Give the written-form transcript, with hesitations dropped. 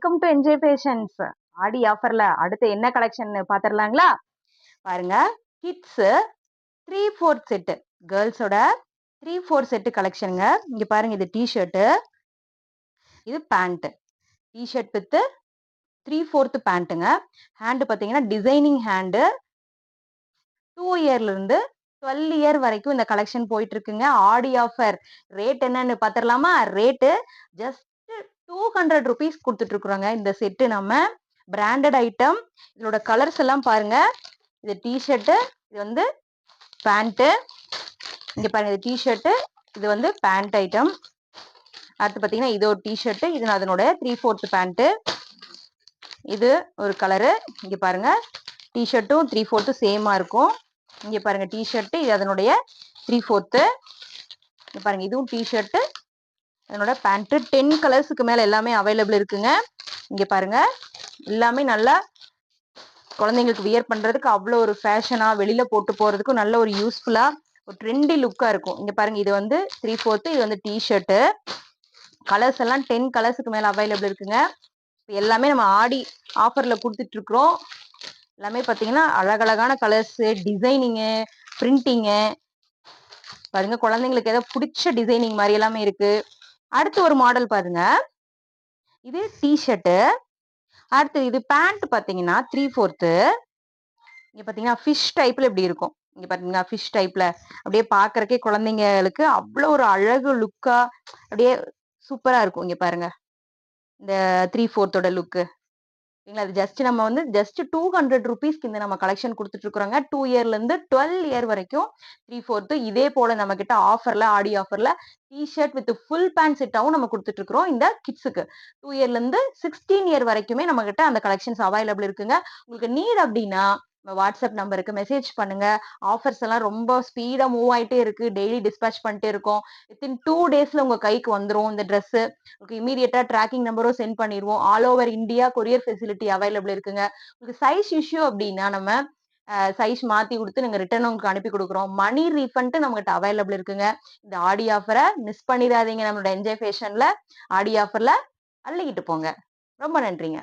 Welcome to enjoy patience. ஆடி ஆஃபர்ல அடுத்து என்ன கலெக்ஷன் பாத்திரலாங்களா? பாருங்க, கிட்ஸ் 3/4 செட், கேர்ள்ஸோட 3/4 செட் கலெக்ஷனுங்க. இங்க பாருங்க, இது டிஷர்ட், இது பேண்ட். டிஷர்ட் வித் 3/4 பேண்ட்டுங்க. ஹேண்ட் பாத்தீங்கன்னா டிசைனிங் ஹேண்டு. 2 இயர்ல இருந்து 12 இயர் வரைக்கும் இந்த கலெக்ஷன் போயிட்டு இருக்குங்க. ஆடி ஆஃபர் ரேட் என்னன்னு பாத்திரலாமா? ரேட்டு ஜஸ்ட் 200 rupees கொடுத்துட்டு இருக்கிறோங்க. இந்த செட்டு நம்ம பிராண்டட் ஐட்டம். இதோட கலர்ஸ் எல்லாம் பாருங்க. இது டிஷர்ட், இது வந்து பேண்ட். இங்க பாருங்க, இது டிஷர்ட், இது வந்து பேண்ட் ஐட்டம். அடுத்து பாத்தீங்கன்னா இது ஒரு டிஷர்ட், இது அதனோட 3/4 பேண்ட். இது ஒரு கலரு. இங்க பாருங்க, டிஷர்ட்டும் 3/4 சேமா இருக்கும். இங்க பாருங்க டிஷர்ட், இது அதனுடைய 3/4. இங்க பாருங்க, இதுவும் டிஷர்ட், அதனோட பேண்ட். 10 கலர்ஸுக்கு மேல எல்லாமே அவைலபிள் இருக்குங்க. இங்க பாருங்க, எல்லாமே நல்லா குழந்தைங்களுக்கு வியர் பண்றதுக்கு அவ்வளோ ஒரு ஃபேஷனா, வெளியில போட்டு போறதுக்கும் நல்ல ஒரு யூஸ்ஃபுல்லா ஒரு ட்ரெண்டி லுக்கா இருக்கும். இங்க பாருங்க, இது வந்து 3/4, இது வந்து டிஷர்ட். கலர்ஸ் எல்லாம் 10 கலர்ஸுக்கு மேல அவைலபிள் இருக்குங்க. எல்லாமே நம்ம ஆடி ஆஃபர்ல கொடுத்துட்டு இருக்கிறோம். எல்லாமே பாத்தீங்கன்னா அழகழகான கலர்ஸ், டிசைனிங்கு, பிரிண்டிங்கு. பாருங்க, குழந்தைங்களுக்கு ஏதோ பிடிச்ச டிசைனிங் மாதிரி எல்லாமே இருக்கு. அடுத்து ஒரு மாடல் பாருங்க, இது டிஷர்ட். அடுத்து இது பேண்ட் பாத்தீங்கன்னா 3/4. இங்க பாத்தீங்கன்னா ஃபிஷ் டைப்ல இப்படி இருக்கும். இங்க பாத்தீங்கன்னா ஃபிஷ் டைப்ல அப்படியே பாக்குறக்கே குழந்தைங்களுக்கு அவ்வளவு ஒரு அழகு லுக்கா அப்படியே சூப்பரா இருக்கும். இங்க பாருங்க, இந்த 3/4 லுக்கு. அது ஜஸ்ட் நம்ம வந்து ஜஸ்ட் 200 rupeesக்கு இந்த நம்ம கலெக்ஷன் கொடுத்துட்டு இருக்கிறோங்க. 2 இயர்ல இருந்து 12 இயர் வரைக்கும் 3/4. இதே போல நம்ம கிட்ட ஆஃபர்ல, ஆடி ஆஃபர்ல டிஷர்ட் வித் ஃபுல் பேண்ட் செட்டாவும் நம்ம கொடுத்துட்டு இருக்கிறோம். இந்த கிட்ஸுக்கு 2 இயர்ல இருந்து 16 இயர் வரைக்குமே நம்ம கிட்ட அந்த கலெக்ஷன்ஸ் அவைலபிள் இருக்குங்க. உங்களுக்கு நீட் அப்படின்னா வாட்ஸ்அப் நம்பருக்கு மெசேஜ் பண்ணுங்க. ஆஃபர்ஸ் எல்லாம் ரொம்ப ஸ்பீடா மூவ் ஆயிட்டே இருக்கு. டெய்லி டிஸ்பேச் பண்ணிட்டே இருக்கோம். வித்தின் 2 டேஸ்ல உங்க கைக்கு வந்துரும் இந்த ட்ரெஸ். உங்களுக்கு இமீடியட்டா ட்ராக்கிங் நம்பரும் சென்ட் பண்ணிடுவோம். All over India courier facility available இருக்குங்க. உங்களுக்கு சைஸ் இஷ்யூ அப்படின்னா நம்ம சைஸ் மாத்தி கொடுத்து நீங்க ரிட்டர்ன் உங்களுக்கு அனுப்பி கொடுக்குறோம். மணி ரீஃபண்ட் நம்மகிட்ட அவைலபிள் இருக்குங்க. இந்த ஆடி ஆஃபரை மிஸ் பண்ணிடாதீங்க. நம்மளோட என்ஜாய் ஃபேஷன்ல ஆடி ஆஃபர்ல அள்ளிக்கிட்டு போங்க. ரொம்ப நன்றிங்க.